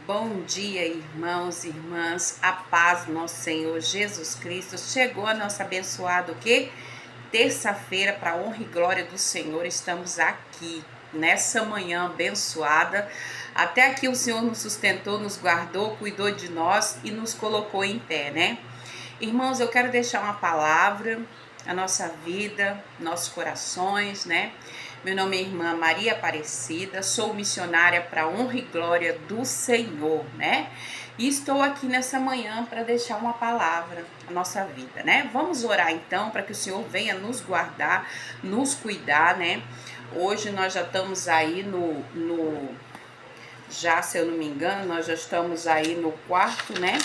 Bom dia, irmãos e irmãs, a paz do nosso Senhor Jesus Cristo. Chegou a nossa abençoada o quê? Terça-feira, para a honra e glória do Senhor, estamos aqui nessa manhã abençoada. Até aqui o Senhor nos sustentou, nos guardou, cuidou de nós e nos colocou em pé, né? Irmãos, eu quero deixar uma palavra, a nossa vida, nossos corações, né? Meu nome é irmã Maria Aparecida, sou missionária para a honra e glória do Senhor, né? E estou aqui nessa manhã para deixar uma palavra à nossa vida, né? Vamos orar então para que o Senhor venha nos guardar, nos cuidar, né? Hoje nós já estamos aí já, se eu não me engano, nós já estamos aí no quarto, né?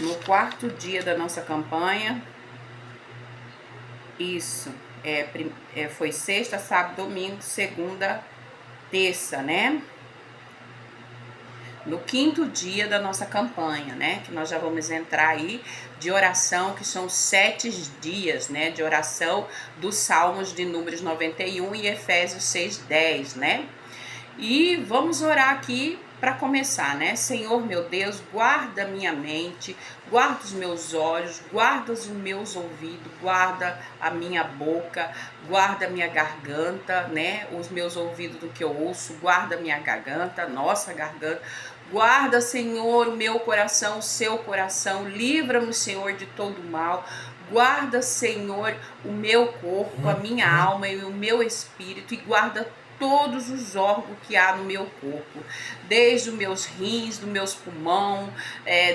No quarto dia da nossa campanha. Isso, foi sexta, sábado, domingo, segunda, terça, né? No quinto dia da nossa campanha, né? Que nós já vamos entrar aí de oração, que são 7 dias, né? De oração dos Salmos de Números 91 e Efésios 6:10, né? E vamos orar aqui para começar, né? Senhor, meu Deus, guarda minha mente, guarda os meus olhos, guarda os meus ouvidos, guarda a minha boca, guarda a minha garganta, né? Os meus ouvidos do que eu ouço, guarda a minha garganta, nossa garganta. Guarda, Senhor, o meu coração, o seu coração, livra-me, Senhor, de todo mal. Guarda, Senhor, o meu corpo, a minha alma e o meu espírito, e guarda todos os órgãos que há no meu corpo, desde os meus rins, dos meus pulmões,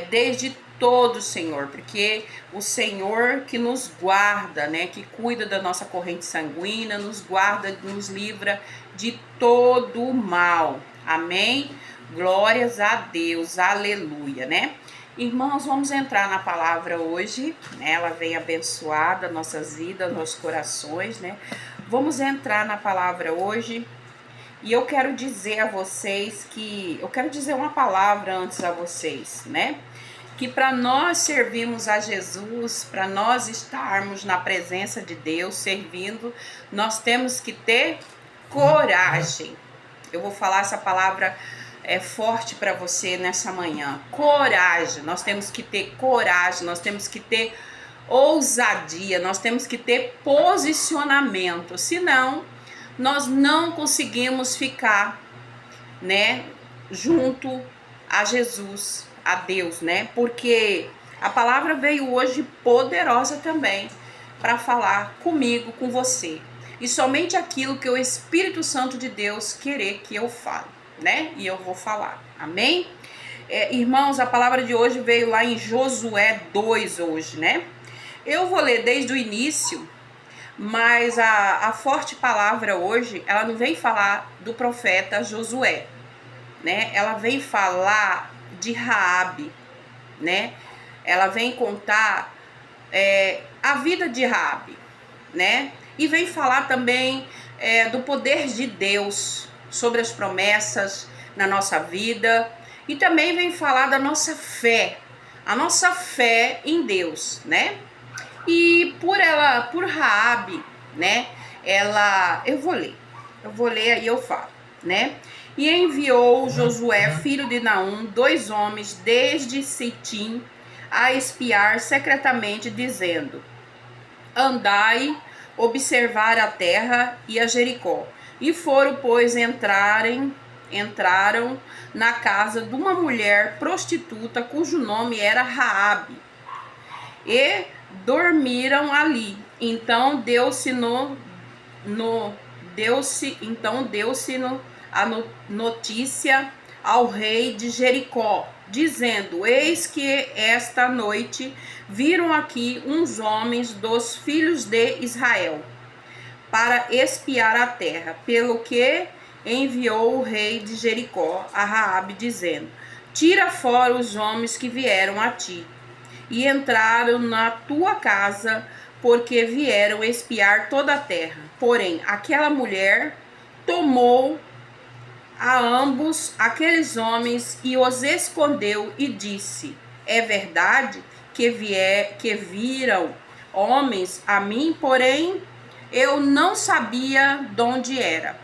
desde todos, Senhor, porque o Senhor que nos guarda, né, que cuida da nossa corrente sanguínea, nos guarda, nos livra de todo o mal. Amém? Glórias a Deus, aleluia, né? Irmãos, vamos entrar na palavra hoje, né? Ela vem abençoada nossas vidas, nossos corações, né? Vamos entrar na palavra hoje. E eu quero dizer a vocês eu quero dizer uma palavra antes a vocês, né? Que para nós servirmos a Jesus, para nós estarmos na presença de Deus, servindo, nós temos que ter coragem. Eu vou falar essa palavra forte para você nessa manhã. Coragem. Nós temos que ter coragem, nós temos que ter ousadia, nós temos que ter posicionamento. Senão, nós não conseguimos ficar, né, junto a Jesus, a Deus, né? Porque a palavra veio hoje poderosa também para falar comigo, com você. E somente aquilo que o Espírito Santo de Deus querer que eu fale, né? E eu vou falar. Amém? Irmãos, a palavra de hoje veio lá em Josué 2 hoje, né? Eu vou ler desde o início, mas a forte palavra hoje, ela não vem falar do profeta Josué, né? Ela vem falar de Raabe, né? Ela vem contar a vida de Raabe, né? E vem falar também do poder de Deus sobre as promessas na nossa vida. E também vem falar da nossa fé, a nossa fé em Deus, né? E por Raabe, né? Eu vou ler e eu falo, né? E enviou Josué, filho de Naum, 2 homens desde Sitim a espiar secretamente, dizendo: andai, observar a terra e a Jericó. E foram, pois, entraram na casa de uma mulher prostituta, cujo nome era Raabe, e dormiram ali. Então deu-se a notícia ao rei de Jericó, dizendo: eis que esta noite viram aqui uns homens dos filhos de Israel para espiar a terra, pelo que enviou o rei de Jericó a Raabe, dizendo: tira fora os homens que vieram a ti e entraram na tua casa, porque vieram espiar toda a terra. Porém, aquela mulher tomou a ambos aqueles homens e os escondeu e disse: é verdade que viram homens a mim, porém eu não sabia de onde era,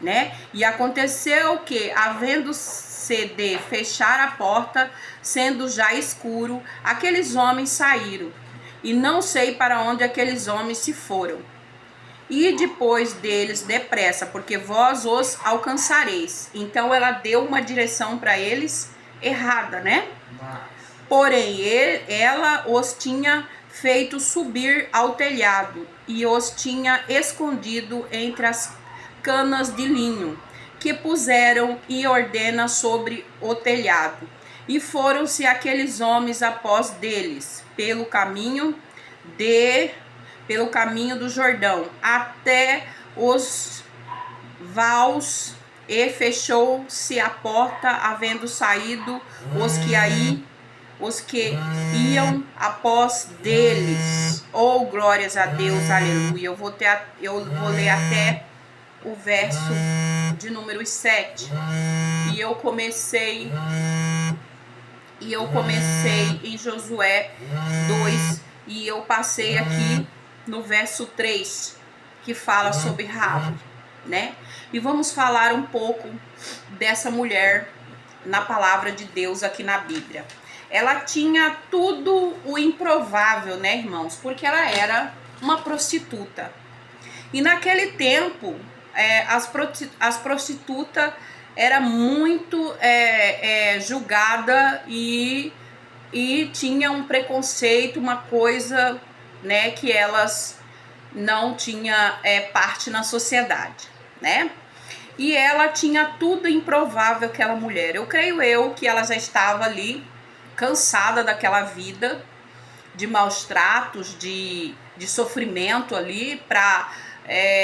né? E aconteceu que, havendo de fechar a porta, sendo já escuro, aqueles homens saíram, e não sei para onde aqueles homens se foram. E depois deles depressa, porque vós os alcançareis. Então ela deu uma direção para eles errada, né? Porém, ela os tinha feito subir ao telhado e os tinha escondido entre as canas de linho que puseram e ordena sobre o telhado. E foram-se aqueles homens após deles pelo caminho do Jordão até os vales, e fechou-se a porta, havendo saído os que iam após deles. Oh, glórias a Deus, aleluia. Eu vou ler até o verso de número 7. E eu comecei em Josué 2 e eu passei aqui no verso 3, que fala sobre Raabe, né? E vamos falar um pouco dessa mulher na palavra de Deus aqui na Bíblia. Ela tinha tudo o improvável, né, irmãos? Porque ela era uma prostituta. E naquele tempo, as prostitutas era muito julgada e tinha um preconceito, uma coisa, né, que elas não tinham parte na sociedade, né? E ela tinha tudo improvável, aquela mulher. Eu creio que ela já estava ali cansada daquela vida de maus tratos, de sofrimento ali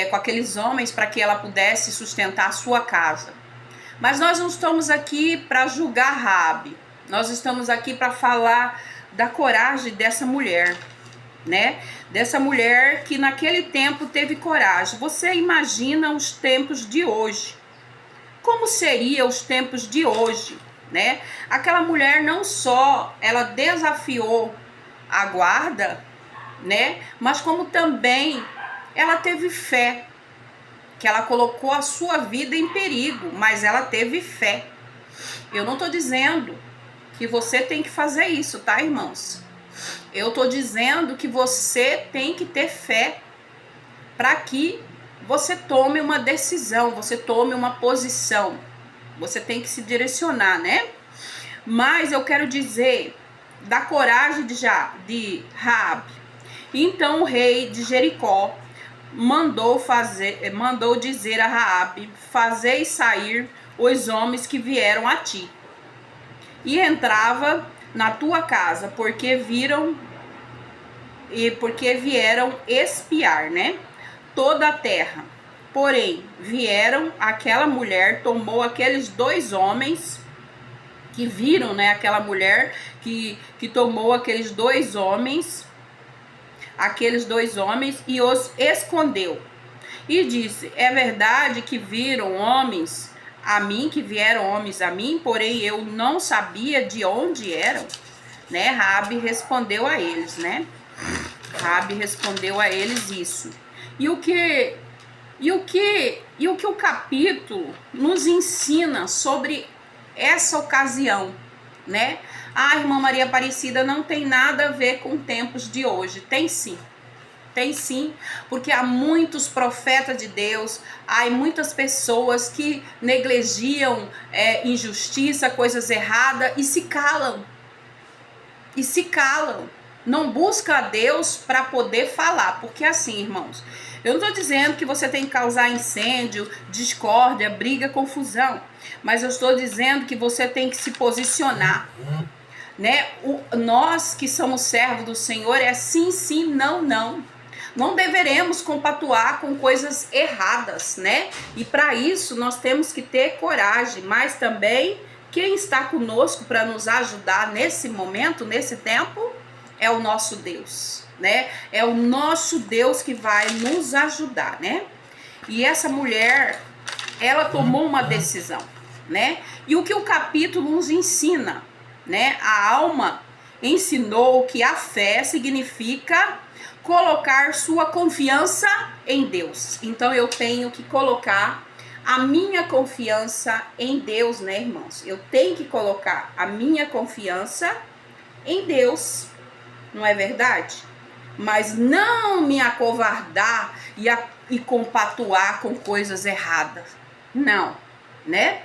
com aqueles homens, para que ela pudesse sustentar a sua casa. Mas nós não estamos aqui para julgar Raabe. Nós estamos aqui para falar da coragem dessa mulher, né? Dessa mulher que naquele tempo teve coragem. Você imagina os tempos de hoje? Como seriam os tempos de hoje, né? Aquela mulher não só ela desafiou a guarda, né? Mas como também ela teve fé, que ela colocou a sua vida em perigo, mas ela teve fé. Eu não estou dizendo que você tem que fazer isso, tá, irmãos? Eu estou dizendo que você tem que ter fé para que você tome uma decisão, você tome uma posição. Você tem que se direcionar, né? Mas eu quero dizer da coragem de Raabe. Então o rei de Jericó mandou dizer a Raabe: fazei sair os homens que vieram a ti, e entrava na tua casa, porque vieram espiar, né, toda a terra. Porém, vieram, aquela mulher tomou aqueles 2 homens que viram, né, aquela mulher que tomou aqueles dois homens e os escondeu. E disse: é verdade que viram homens a mim, que vieram homens a mim, porém eu não sabia de onde eram, né? Raabe respondeu a eles, né? Raabe respondeu a eles isso. E o que o capítulo nos ensina sobre essa ocasião, né? A irmã Maria Aparecida não tem nada a ver com tempos de hoje. Tem sim. Tem sim, porque há muitos profetas de Deus, há muitas pessoas que negligiam injustiça, coisas erradas e se calam. Não busca a Deus para poder falar, porque assim, irmãos, eu não estou dizendo que você tem que causar incêndio, discórdia, briga, confusão, mas eu estou dizendo que você tem que se posicionar, né? Nós que somos servos do Senhor é sim, sim, não, não. Não deveremos compatuar com coisas erradas, né? E para isso nós temos que ter coragem, mas também quem está conosco para nos ajudar nesse momento, nesse tempo, é o nosso Deus, né? É o nosso Deus que vai nos ajudar, né? E essa mulher, ela tomou uma decisão, né? E o que o capítulo nos ensina, né? A alma ensinou que a fé significa colocar sua confiança em Deus. Então eu tenho que colocar a minha confiança em Deus, né, irmãos? Eu tenho que colocar a minha confiança em Deus, não é verdade? Mas não me acovardar e compatuar com coisas erradas. Não, né?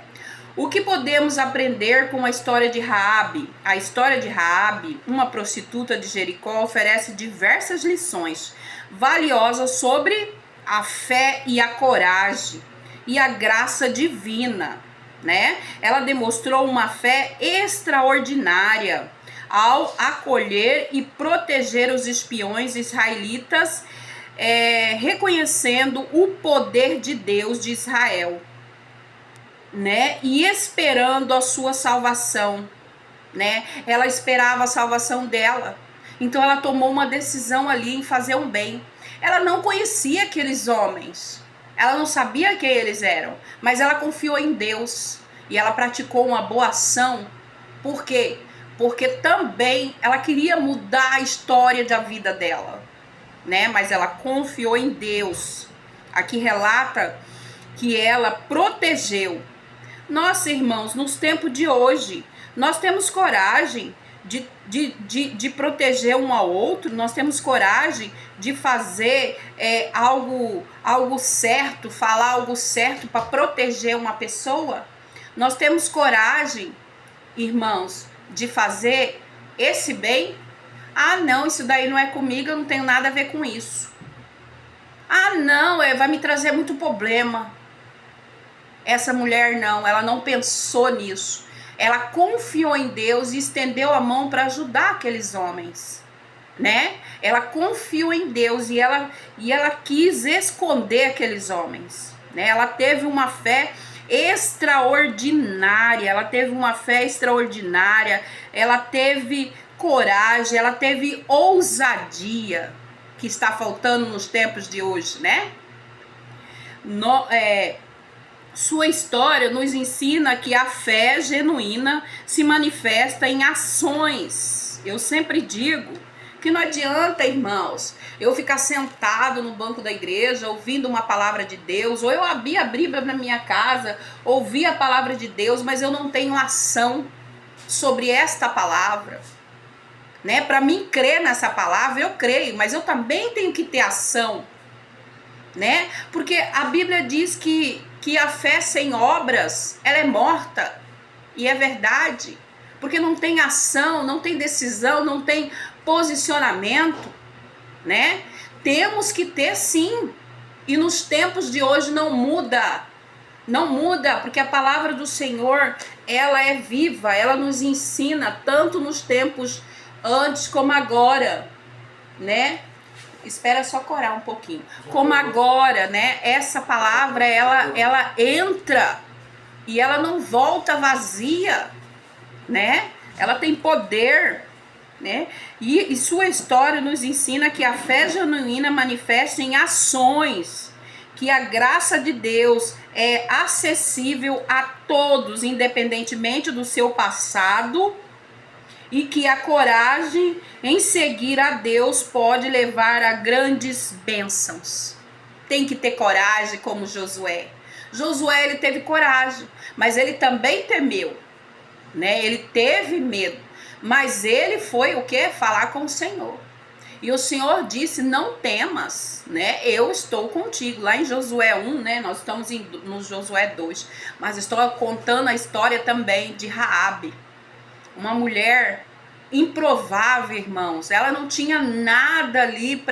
O que podemos aprender com a história de Raabe? A história de Raabe, uma prostituta de Jericó, oferece diversas lições valiosas sobre a fé e a coragem e a graça divina, né? Ela demonstrou uma fé extraordinária ao acolher e proteger os espiões israelitas, reconhecendo o poder de Deus de Israel, né? E esperando a sua salvação, né? Ela esperava a salvação dela. Então ela tomou uma decisão ali em fazer um bem. Ela não conhecia aqueles homens. Ela não sabia quem eles eram, mas ela confiou em Deus e ela praticou uma boa ação. Por quê? Porque também ela queria mudar a história da vida dela, né? Mas ela confiou em Deus. Aqui relata que ela protegeu. Nossa, irmãos, nos tempos de hoje, nós temos coragem de proteger um ao outro, nós temos coragem de fazer algo certo, falar algo certo para proteger uma pessoa. Nós temos coragem, irmãos, de fazer esse bem. Ah, não, isso daí não é comigo, eu não tenho nada a ver com isso. Ah, não, vai me trazer muito problema. Essa mulher não, ela não pensou nisso. Ela confiou em Deus e estendeu a mão para ajudar aqueles homens, né? Ela confiou em Deus e ela quis esconder aqueles homens, né? Ela teve uma fé extraordinária, ela teve coragem, ela teve ousadia, que está faltando nos tempos de hoje, né? Sua história nos ensina que a fé genuína se manifesta em ações. Eu sempre digo que não adianta, irmãos, eu ficar sentado no banco da igreja ouvindo uma palavra de Deus, ou eu abrir a Bíblia na minha casa, ouvir a palavra de Deus, mas eu não tenho ação sobre esta palavra, né? Para mim crer nessa palavra, eu creio, mas eu também tenho que ter ação, né? Porque a Bíblia diz que a fé sem obras, ela é morta. E é verdade. Porque não tem ação, não tem decisão, não tem posicionamento, né? Temos que ter sim. E nos tempos de hoje não muda. Não muda, porque a palavra do Senhor, ela é viva, ela nos ensina tanto nos tempos antes como agora, né? Espera só corar um pouquinho. Como agora, né? Essa palavra, ela entra e ela não volta vazia, né? Ela tem poder, né? E sua história nos ensina que a fé genuína manifesta em ações, que a graça de Deus é acessível a todos, independentemente do seu passado, e que a coragem em seguir a Deus pode levar a grandes bênçãos. Tem que ter coragem como Josué. Josué, ele teve coragem, mas ele também temeu, né? Ele teve medo, mas ele foi o quê? Falar com o Senhor. E o Senhor disse, não temas, né? Eu estou contigo. Lá em Josué 1, né? Nós estamos no Josué 2, mas estou contando a história também de Raabe. Uma mulher improvável, irmãos. Ela não tinha nada ali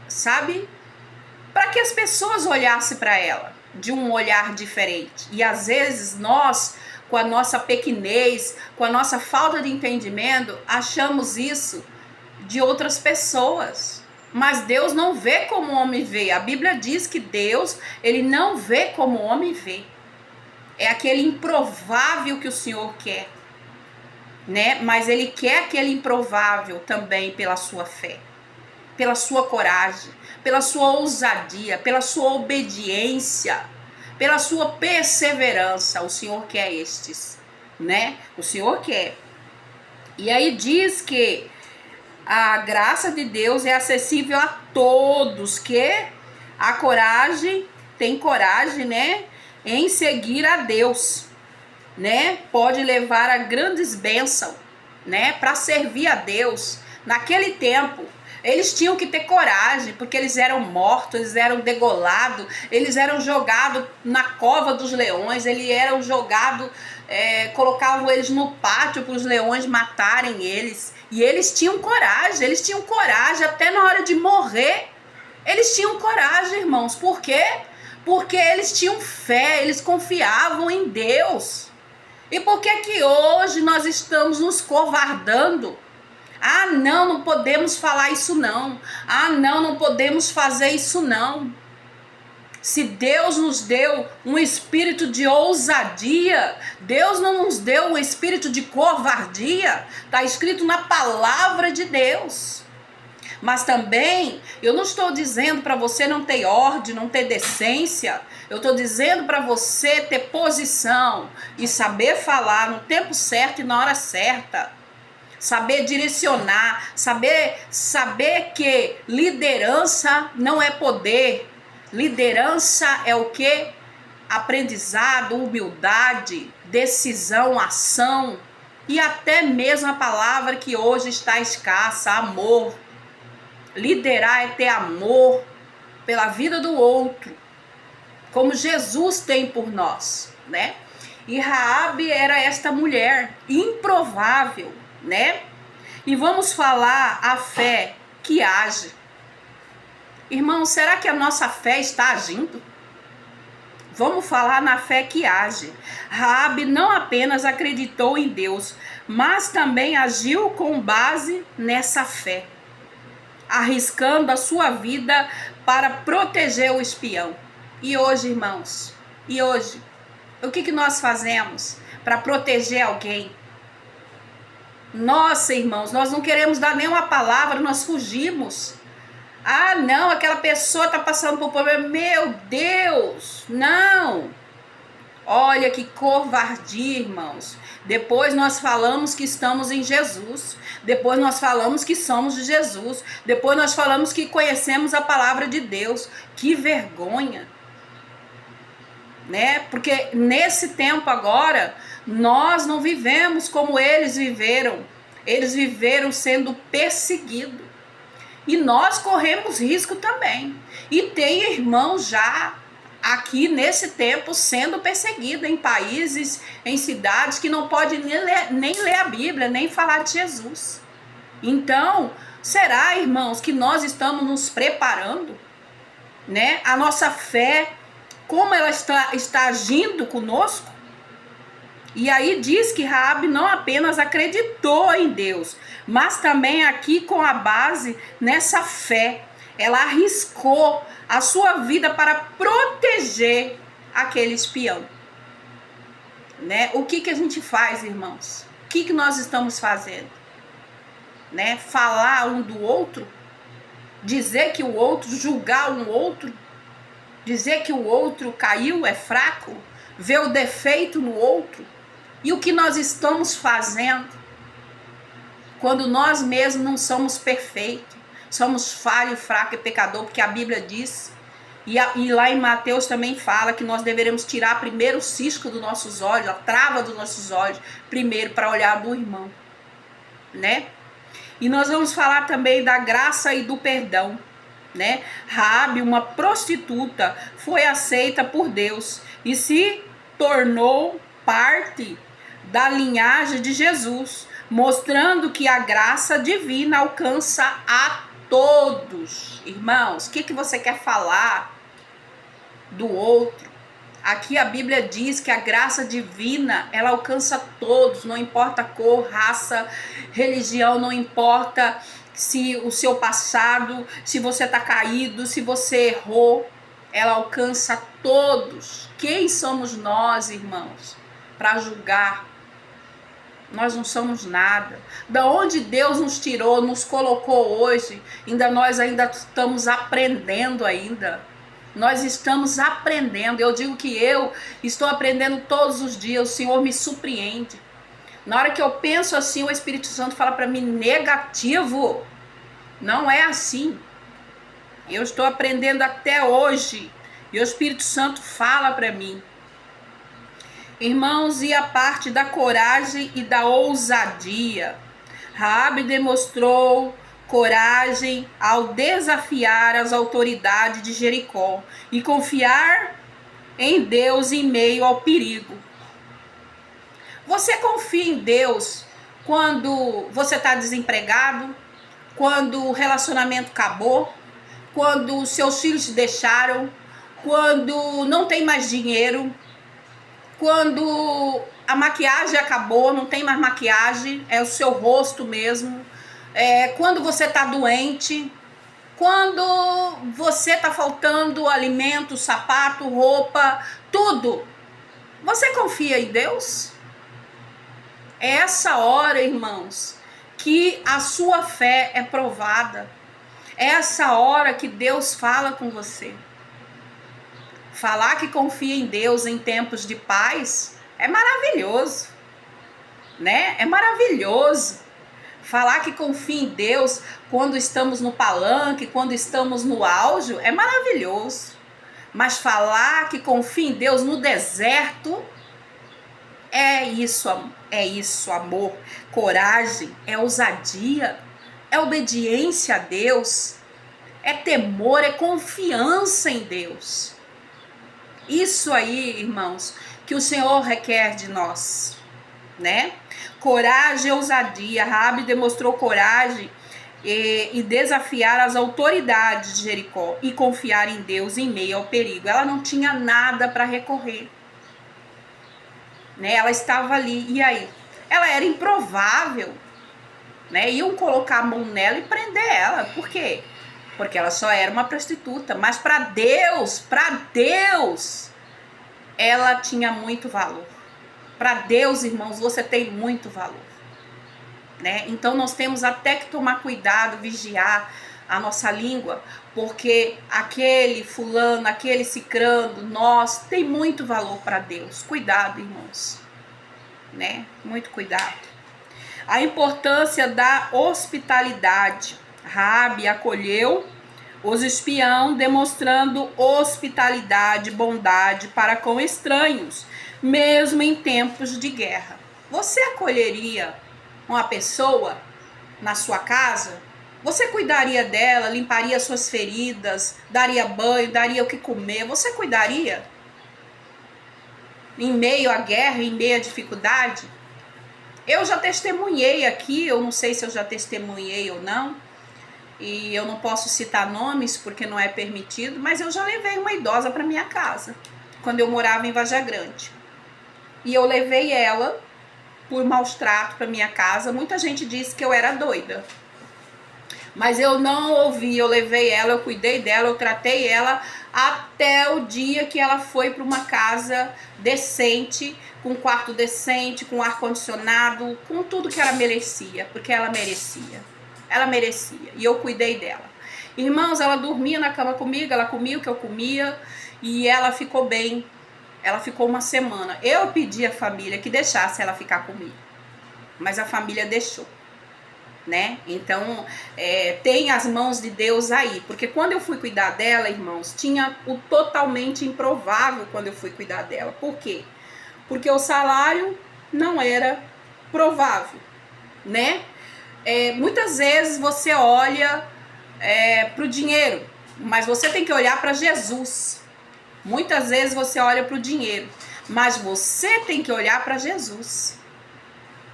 sabe? Para que as pessoas olhassem para ela de um olhar diferente. E às vezes nós, com a nossa pequenez, com a nossa falta de entendimento, achamos isso de outras pessoas. Mas Deus não vê como o homem vê. A Bíblia diz que Deus, ele não vê como o homem vê. É aquele improvável que o Senhor quer, né? Mas ele quer aquele improvável também pela sua fé, pela sua coragem, pela sua ousadia, pela sua obediência, pela sua perseverança. O Senhor quer estes, né? O Senhor quer. E aí diz que a graça de Deus é acessível a todos que A coragem, tem coragem, né, em seguir a Deus, né? Pode levar a grandes bênçãos, né, para servir a Deus. Naquele tempo, eles tinham que ter coragem, porque eles eram mortos, eles eram degolados, eles eram jogados na cova dos leões, eles eram jogados, colocavam eles no pátio para os leões matarem eles. E eles tinham coragem até na hora de morrer. Eles tinham coragem, irmãos. Por quê? Porque eles tinham fé, eles confiavam em Deus. E por que que hoje nós estamos nos covardando? Ah, não, não podemos falar isso não. Ah, não, não podemos fazer isso não. Se Deus nos deu um espírito de ousadia, Deus não nos deu um espírito de covardia. Está escrito na palavra de Deus. Mas também, eu não estou dizendo para você não ter ordem, não ter decência. Eu estou dizendo para você ter posição e saber falar no tempo certo e na hora certa. Saber direcionar, saber que liderança não é poder. Liderança é o quê? Aprendizado, humildade, decisão, ação e até mesmo a palavra que hoje está escassa, amor. Liderar é ter amor pela vida do outro, como Jesus tem por nós, né? E Raabe era esta mulher improvável, né? E vamos falar a fé que age. Irmão, será que a nossa fé está agindo? Vamos falar na fé que age. Raabe não apenas acreditou em Deus, mas também agiu com base nessa fé, arriscando a sua vida para proteger o espião. E hoje, irmãos, o que nós fazemos para proteger alguém? Nossa, irmãos, nós não queremos dar nenhuma palavra, nós fugimos. Ah, não, aquela pessoa está passando por problema. Meu Deus, não. Olha que covardia, irmãos. Depois nós falamos que estamos em Jesus. Depois nós falamos que somos de Jesus. Depois nós falamos que conhecemos a palavra de Deus. Que vergonha, né? Porque nesse tempo agora, nós não vivemos como eles viveram. Eles viveram sendo perseguidos. E nós corremos risco também. E tem irmãos já aqui nesse tempo sendo perseguido em países, em cidades que não podem nem ler a Bíblia, nem falar de Jesus. Então, será, irmãos, que nós estamos nos preparando, né? A nossa fé, como ela está agindo conosco? E aí diz que Raabe não apenas acreditou em Deus, mas também aqui com a base nessa fé. Ela arriscou a sua vida para proteger aquele espião, né? O que a gente faz, irmãos? O que nós estamos fazendo? Né? Falar um do outro? Dizer que o outro, julgar um outro? Dizer que o outro caiu, é fraco? Ver o defeito no outro? E o que nós estamos fazendo quando nós mesmos não somos perfeitos? Somos falho, fraco e pecador, porque a Bíblia diz, e lá em Mateus também fala que nós deveremos tirar primeiro o cisco dos nossos olhos, a trava dos nossos olhos, primeiro para olhar do irmão, né? E nós vamos falar também da graça e do perdão, né? Raabe, uma prostituta, foi aceita por Deus e se tornou parte da linhagem de Jesus, mostrando que a graça divina alcança a todos. Irmãos, o que você quer falar do outro? Aqui a Bíblia diz que a graça divina, ela alcança todos, não importa cor, raça, religião, não importa se o seu passado, se você está caído, se você errou, ela alcança todos. Quem somos nós, irmãos, para julgar? Nós não somos nada. Da onde Deus nos tirou, nos colocou hoje, nós ainda estamos aprendendo ainda. Nós estamos aprendendo. Eu digo que eu estou aprendendo todos os dias. O Senhor me surpreende. Na hora que eu penso assim, o Espírito Santo fala para mim, negativo. Não é assim. Eu estou aprendendo até hoje. E o Espírito Santo fala para mim. Irmãos, e a parte da coragem e da ousadia. Raabe demonstrou coragem ao desafiar as autoridades de Jericó e confiar em Deus em meio ao perigo. Você confia em Deus quando você está desempregado, quando o relacionamento acabou, quando seus filhos te deixaram, quando não tem mais dinheiro, quando a maquiagem acabou, não tem mais maquiagem, é o seu rosto mesmo, quando você está doente, quando você está faltando alimento, sapato, roupa, tudo. Você confia em Deus? É essa hora, irmãos, que a sua fé é provada. É essa hora que Deus fala com você. Falar que confia em Deus em tempos de paz é maravilhoso, né? É maravilhoso. Falar que confia em Deus quando estamos no palanque, quando estamos no auge, é maravilhoso. Mas falar que confia em Deus no deserto, é isso, amor, coragem, é ousadia, é obediência a Deus, é temor, é confiança em Deus. Isso aí, irmãos, que o Senhor requer de nós, né? Coragem e ousadia. Raabe demonstrou coragem e desafiar as autoridades de Jericó e confiar em Deus em meio ao perigo. Ela não tinha nada para recorrer, né? Ela estava ali, e aí? Ela era improvável, né? Iam colocar a mão nela e prender ela. Por quê? Porque ela só era uma prostituta, mas para Deus, ela tinha muito valor. Para Deus, irmãos, você tem muito valor, né? Então nós temos até que tomar cuidado, vigiar a nossa língua, porque aquele fulano, aquele cicrano, nós tem muito valor para Deus. Cuidado, irmãos, né? Muito cuidado. A importância da hospitalidade. Raabe acolheu os espiãos, demonstrando hospitalidade e bondade para com estranhos, mesmo em tempos de guerra. Você acolheria uma pessoa na sua casa? Você cuidaria dela, limparia suas feridas, daria banho, daria o que comer? Você cuidaria? Em meio à guerra, em meio à dificuldade? Eu já testemunhei aqui, eu não sei se eu já testemunhei ou não, e eu não posso citar nomes porque não é permitido, mas eu já levei uma idosa para minha casa, quando eu morava em Vargem Grande. E eu levei ela por maus tratos para minha casa. Muita gente disse que eu era doida, mas eu não ouvi. Eu levei ela, eu cuidei dela, eu tratei ela até o dia que ela foi para uma casa decente, com quarto decente, com ar-condicionado, com tudo que ela merecia, porque ela merecia. Ela merecia, e eu cuidei dela. Irmãos, ela dormia na cama comigo, ela comia o que eu comia, e ela ficou bem. Ela ficou uma semana. Eu pedi à família que deixasse ela ficar comigo, mas a família deixou, né? Então, tem as mãos de Deus aí, porque quando eu fui cuidar dela, irmãos, tinha o totalmente improvável quando eu fui cuidar dela. Por quê? Porque o salário não era provável, né? Muitas vezes você olha para o dinheiro, mas você tem que olhar para Jesus. Muitas vezes você olha para o dinheiro, mas você tem que olhar para Jesus,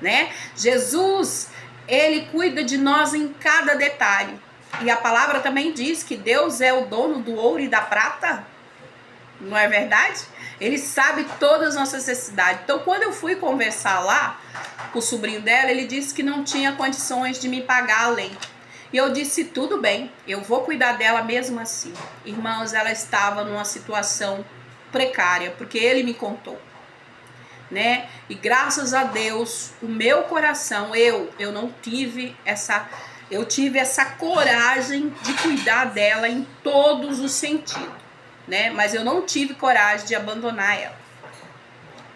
né? Jesus, ele cuida de nós em cada detalhe. E a palavra também diz que Deus é o dono do ouro e da prata. Não é verdade? Ele sabe todas as nossas necessidades. Então, quando eu fui conversar lá com o sobrinho dela, ele disse que não tinha condições de me pagar além. E eu disse, tudo bem, eu vou cuidar dela mesmo assim. Irmãos, ela estava numa situação precária, porque ele me contou, né? E graças a Deus, o meu coração, eu não tive eu tive essa coragem de cuidar dela em todos os sentidos, né? Mas eu não tive coragem de abandonar ela,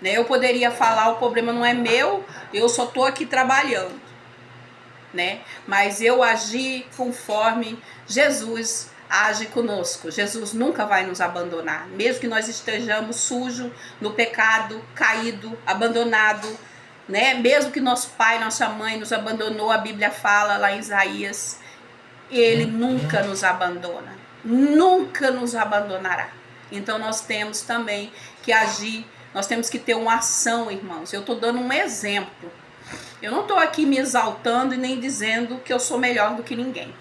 né? Eu poderia falar, o problema não é meu, eu só tô aqui trabalhando, né? Mas eu agi conforme Jesus age conosco. Jesus nunca vai nos abandonar, mesmo que nós estejamos sujos no pecado, caído, abandonado, né? Mesmo que nosso pai, nossa mãe nos abandonou, a Bíblia fala lá em Isaías, ele nunca nos abandona, nunca nos abandonará. Então nós temos também que agir, nós temos que ter uma ação, irmãos. Eu estou dando um exemplo. Eu não estou aqui me exaltando e nem dizendo que eu sou melhor do que ninguém,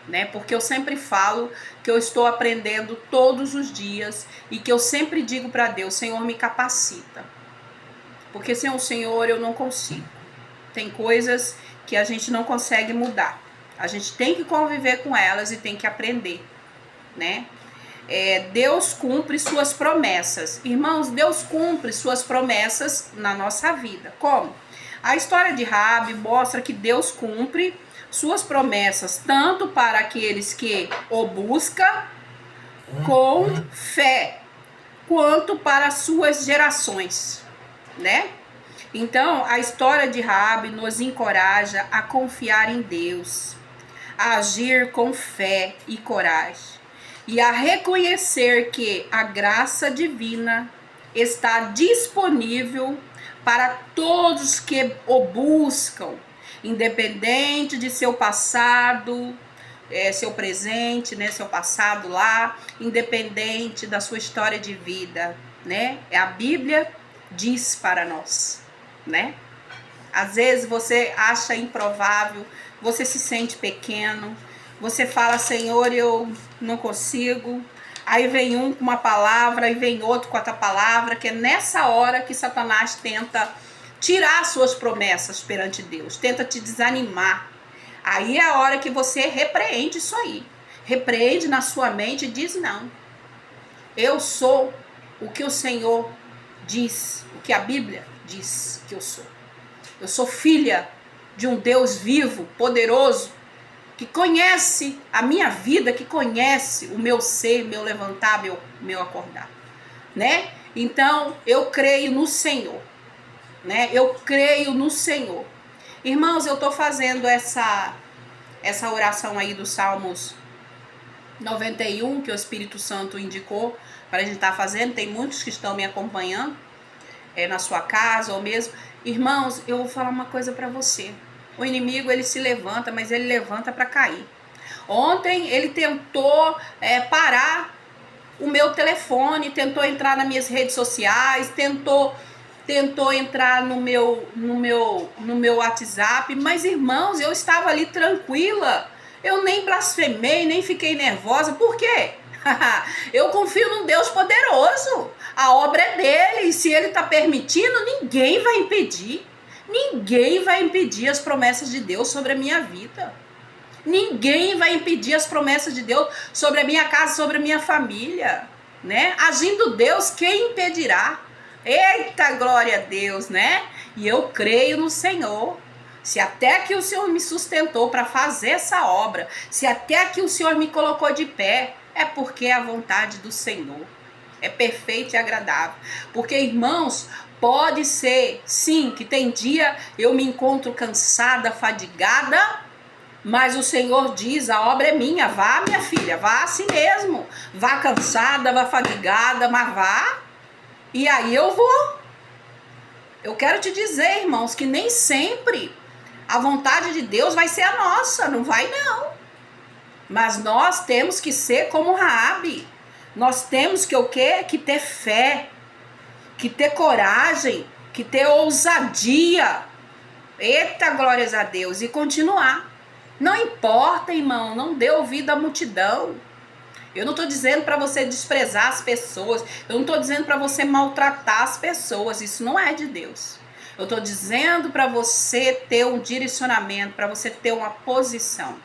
né? Porque eu sempre falo que eu estou aprendendo todos os dias e que eu sempre digo para Deus, Senhor, me capacita. Porque sem o Senhor eu não consigo. Tem coisas que a gente não consegue mudar. A gente tem que conviver com elas e tem que aprender, né? Deus cumpre suas promessas. Irmãos, Deus cumpre suas promessas na nossa vida. Como? A história de Raabe mostra que Deus cumpre suas promessas tanto para aqueles que o buscam com fé, quanto para suas gerações, né? Então, a história de Raabe nos encoraja a confiar em Deus, a agir com fé e coragem, e a reconhecer que a graça divina está disponível para todos que o buscam, independente de seu passado, seu presente, né, seu passado lá, independente da sua história de vida, né? A Bíblia diz para nós, né? Às vezes você acha improvável, você se sente pequeno, você fala, Senhor, eu não consigo. Aí vem um com uma palavra, aí vem outro com outra palavra, que é nessa hora que Satanás tenta tirar suas promessas perante Deus, tenta te desanimar. Aí é a hora que você repreende isso aí. Repreende na sua mente e diz, não. Eu sou o que o Senhor diz, o que a Bíblia diz que eu sou. Eu sou filha de um Deus vivo, poderoso, que conhece a minha vida, que conhece o meu ser, meu levantar, meu acordar, né? Então, eu creio no Senhor, né? Eu creio no Senhor. Irmãos, eu tô fazendo essa oração aí dos Salmos 91, que o Espírito Santo indicou para a gente estar fazendo. Tem muitos que estão me acompanhando, na sua casa ou mesmo. Irmãos, eu vou falar uma coisa para você. O inimigo, ele se levanta, mas ele levanta para cair. Ontem ele tentou parar o meu telefone, tentou entrar nas minhas redes sociais, tentou entrar no meu WhatsApp, mas irmãos, eu estava ali tranquila. Eu nem blasfemei, nem fiquei nervosa. Por quê? Eu confio num Deus poderoso. A obra é dele, e se ele está permitindo, ninguém vai impedir. Ninguém vai impedir as promessas de Deus sobre a minha vida. Ninguém vai impedir as promessas de Deus sobre a minha casa, sobre a minha família, né? Agindo Deus, quem impedirá? Eita, glória a Deus, né? E eu creio no Senhor. Se até que o Senhor me sustentou para fazer essa obra, se até que o Senhor me colocou de pé, é porque é a vontade do Senhor. É perfeito e agradável. Porque, irmãos, pode ser, sim, que tem dia eu me encontro cansada, fadigada, mas o Senhor diz, a obra é minha. Vá, minha filha, vá assim mesmo. Vá cansada, vá fadigada, mas vá. E aí eu vou. Eu quero te dizer, irmãos, que nem sempre a vontade de Deus vai ser a nossa. Não vai, não. Mas nós temos que ser como Raabe. Nós temos que o quê? Que ter fé, que ter coragem, que ter ousadia. Eita, glórias a Deus. E continuar. Não importa, irmão, não dê ouvido à multidão. Eu não estou dizendo para você desprezar as pessoas. Eu não estou dizendo para você maltratar as pessoas. Isso não é de Deus. Eu estou dizendo para você ter um direcionamento, para você ter uma posição.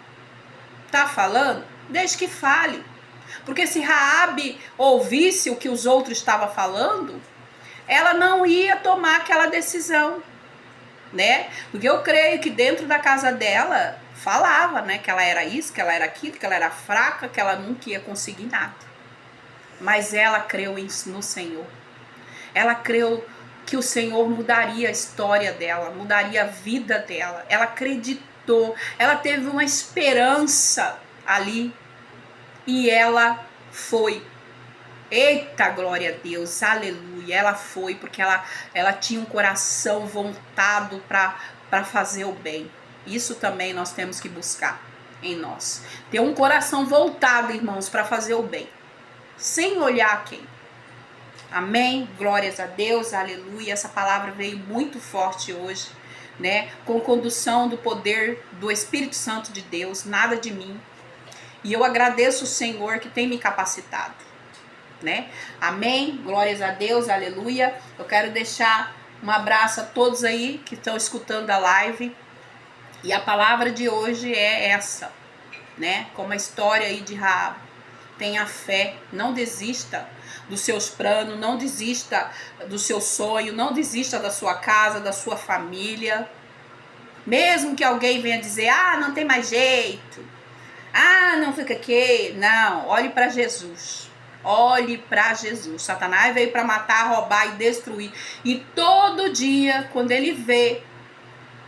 Tá falando? Deixe que fale. Porque se Raabe ouvisse o que os outros estavam falando, ela não ia tomar aquela decisão, né? Porque eu creio que dentro da casa dela falava, né, que ela era isso, que ela era aquilo, que ela era fraca, que ela nunca ia conseguir nada. Mas ela creu no Senhor. Ela creu que o Senhor mudaria a história dela, mudaria a vida dela. Ela acreditou, ela teve uma esperança ali. e ela foi. Eita, glória a Deus, aleluia. Ela foi porque ela tinha um coração voltado para fazer o bem. Isso também nós temos que buscar em nós. Ter um coração voltado, irmãos, para fazer o bem, sem olhar a quem. Amém? Glórias a Deus, aleluia. Essa palavra veio muito forte hoje, né? Com condução do poder do Espírito Santo de Deus, nada de mim. E eu agradeço o Senhor que tem me capacitado, né? Amém? Glórias a Deus, aleluia. Eu quero deixar um abraço a todos aí que estão escutando a live. E a palavra de hoje é essa, né? Como a história aí de Raab. Tenha fé, não desista dos seus planos, não desista do seu sonho, não desista da sua casa, da sua família. Mesmo que alguém venha dizer, não tem mais jeito, não fica aqui. Não, olhe para Jesus. Olhe para Jesus. Satanás veio para matar, roubar e destruir. E todo dia, quando ele vê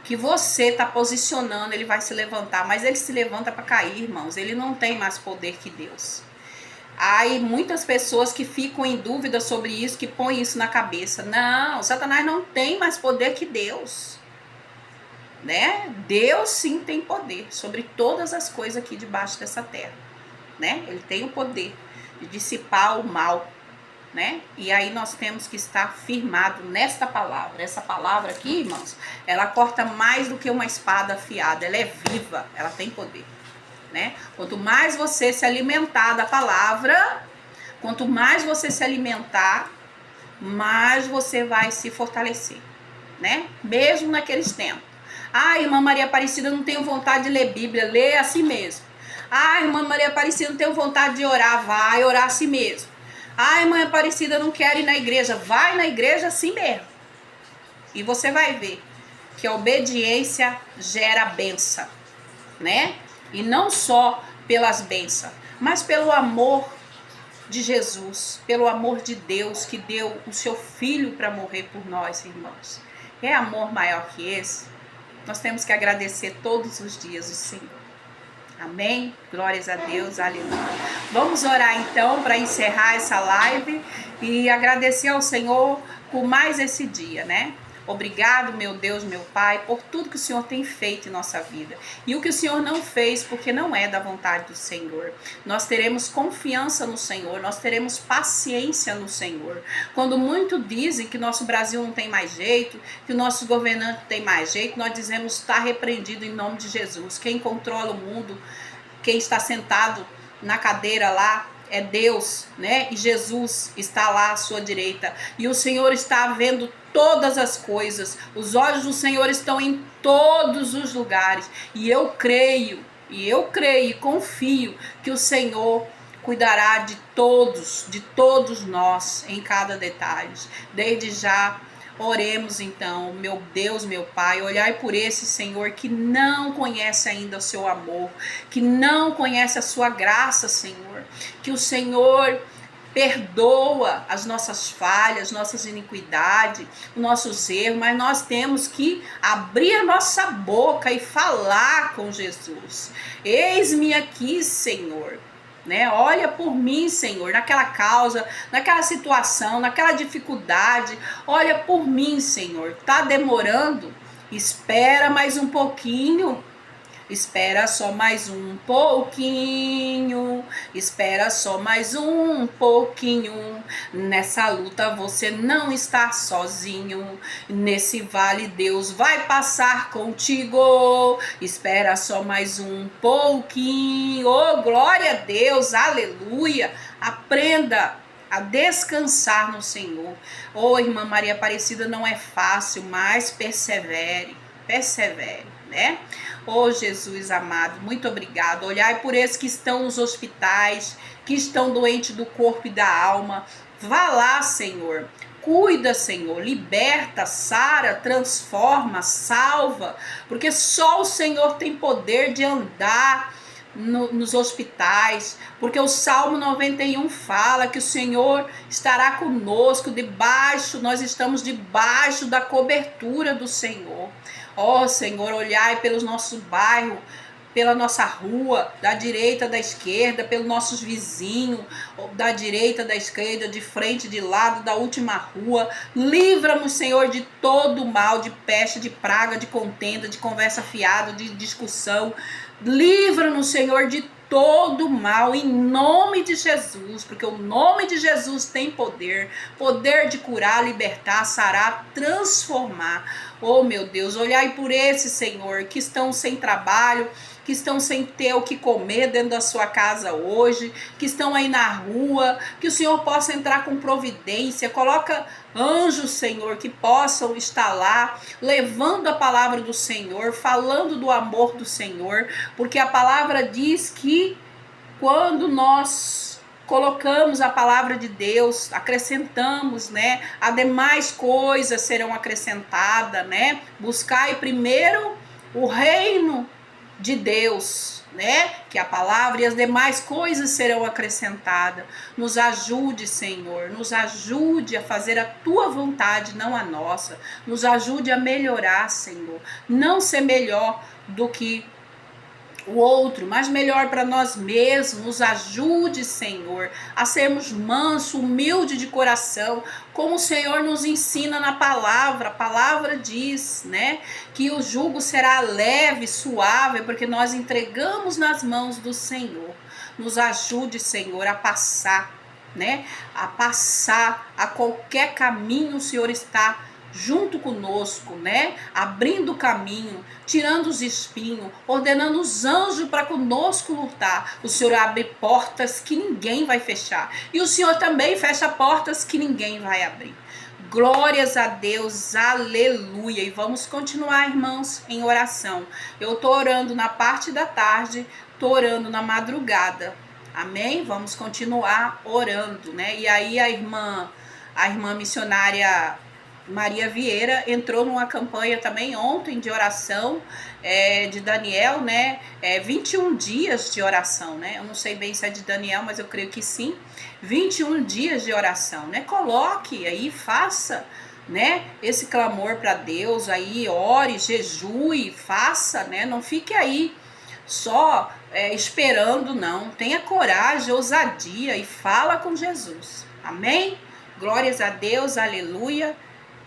que você está posicionando, ele vai se levantar. Mas ele se levanta para cair, irmãos. Ele não tem mais poder que Deus. Aí muitas pessoas que ficam em dúvida sobre isso, que põem isso na cabeça. Não, Satanás não tem mais poder que Deus, né? Deus sim tem poder sobre todas as coisas aqui debaixo dessa terra, né? Ele tem o poder de dissipar o mal, né? E aí nós temos que estar firmado nesta palavra. Essa palavra aqui, irmãos, ela corta mais do que uma espada afiada. Ela é viva, ela tem poder, né? Quanto mais você se alimentar da palavra, quanto mais você se alimentar, mais você vai se fortalecer, né? Mesmo naqueles tempos. Irmã Maria Aparecida, não tenho vontade de ler Bíblia, lê assim mesmo. Irmã Maria Aparecida, não tenho vontade de orar, vai orar assim mesmo. Irmã Aparecida, não quero ir na igreja, vai na igreja assim mesmo. E você vai ver que a obediência gera bênção, né? E não só pelas bênçãos, mas pelo amor de Jesus, pelo amor de Deus que deu o seu filho para morrer por nós, irmãos. É amor maior que esse? Nós temos que agradecer todos os dias o Senhor. Amém? Glórias a Deus, aleluia. Vamos orar então para encerrar essa live e agradecer ao Senhor por mais esse dia, né? Obrigado, meu Deus, meu Pai, por tudo que o Senhor tem feito em nossa vida. E o que o Senhor não fez, porque não é da vontade do Senhor. Nós teremos confiança no Senhor, nós teremos paciência no Senhor. Quando muito dizem que nosso Brasil não tem mais jeito, que o nosso governante tem mais jeito, nós dizemos, está repreendido em nome de Jesus. Quem controla o mundo, quem está sentado na cadeira lá, é Deus, né? E Jesus está lá à sua direita. E o Senhor está vendo todas as coisas. Os olhos do Senhor estão em todos os lugares. E eu creio e confio que o Senhor cuidará de todos nós, em cada detalhe. Desde já, oremos então, meu Deus, meu Pai, olhai por esse Senhor que não conhece ainda o seu amor, que não conhece a sua graça, Senhor, que o Senhor perdoa as nossas falhas, nossas iniquidades, os nossos erros, mas nós temos que abrir a nossa boca e falar com Jesus. Eis-me aqui, Senhor. Né? Olha por mim, Senhor, naquela causa, naquela situação, naquela dificuldade. Olha por mim, Senhor. Tá demorando? Espera mais um pouquinho. Espera só mais um pouquinho. Espera só mais um pouquinho. Nessa luta você não está sozinho. Nesse vale Deus vai passar contigo. Espera só mais um pouquinho. Oh, glória a Deus, aleluia. Aprenda a descansar no Senhor. Oh, irmã Maria Aparecida, não é fácil, mas persevere, né? Oh, Jesus amado, muito obrigado. Olhai por esses que estão nos hospitais, que estão doentes do corpo e da alma. Vá lá, Senhor. Cuida, Senhor, liberta, sara, transforma, salva, porque só o Senhor tem poder de andar nos hospitais, porque o Salmo 91 fala que o Senhor estará conosco, nós estamos debaixo da cobertura do Senhor. Ó Senhor, olhai pelos nossos bairros, pela nossa rua, da direita, da esquerda, pelos nossos vizinhos, da direita, da esquerda, de frente, de lado, da última rua. Livra-nos, Senhor, de todo mal, de peste, de praga, de contenda, de conversa fiada, de discussão. Livra-nos, Senhor, de todo mal, em nome de Jesus, porque o nome de Jesus tem poder, poder de curar, libertar, sarar, transformar. Oh, meu Deus, olhai por esses, Senhor, que estão sem trabalho, que estão sem ter o que comer dentro da sua casa hoje, que estão aí na rua, que o Senhor possa entrar com providência. Coloca anjos, Senhor, que possam estar lá, levando a palavra do Senhor, falando do amor do Senhor, porque a palavra diz que quando nós colocamos a palavra de Deus, acrescentamos, né? As demais coisas serão acrescentadas, né? Buscai primeiro o reino de Deus, né? Que a palavra e as demais coisas serão acrescentadas. Nos ajude, Senhor, nos ajude a fazer a tua vontade, não a nossa. Nos ajude a melhorar, Senhor. Não ser melhor do que o outro, mas melhor para nós mesmos. Nos ajude, Senhor, a sermos manso, humilde de coração, como o Senhor nos ensina na palavra. A palavra diz, né, que o jugo será leve, suave, porque nós entregamos nas mãos do Senhor. Nos ajude, Senhor, a passar, né, a passar a qualquer caminho. O Senhor está junto conosco, né? Abrindo o caminho, tirando os espinhos, ordenando os anjos para conosco lutar. O Senhor abre portas que ninguém vai fechar. E o Senhor também fecha portas que ninguém vai abrir. Glórias a Deus, aleluia. E vamos continuar, irmãos, em oração. Eu tô orando na parte da tarde, tô orando na madrugada. Amém? Vamos continuar orando, né? E aí a irmã missionária Maria Vieira entrou numa campanha também ontem de oração de Daniel, né? 21 dias de oração, né? Eu não sei bem se é de Daniel, mas eu creio que sim. 21 dias de oração, né? Coloque aí, faça, né? Esse clamor para Deus aí, ore, jejue, faça, né? Não fique aí só esperando, não. Tenha coragem, ousadia e fala com Jesus. Amém? Glórias a Deus, aleluia.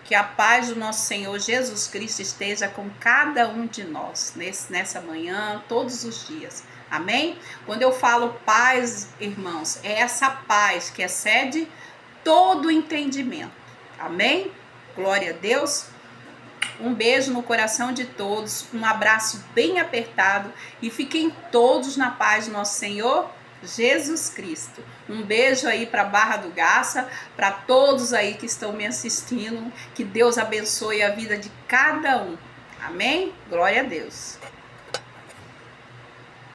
Que a paz do nosso Senhor Jesus Cristo esteja com cada um de nós, nessa manhã, todos os dias. Amém? Quando eu falo paz, irmãos, é essa paz que excede todo entendimento. Amém? Glória a Deus. Um beijo no coração de todos, um abraço bem apertado e fiquem todos na paz do nosso Senhor Jesus Cristo. Um beijo aí para Barra do Garça, para todos aí que estão me assistindo. Que Deus abençoe a vida de cada um. Amém? Glória a Deus.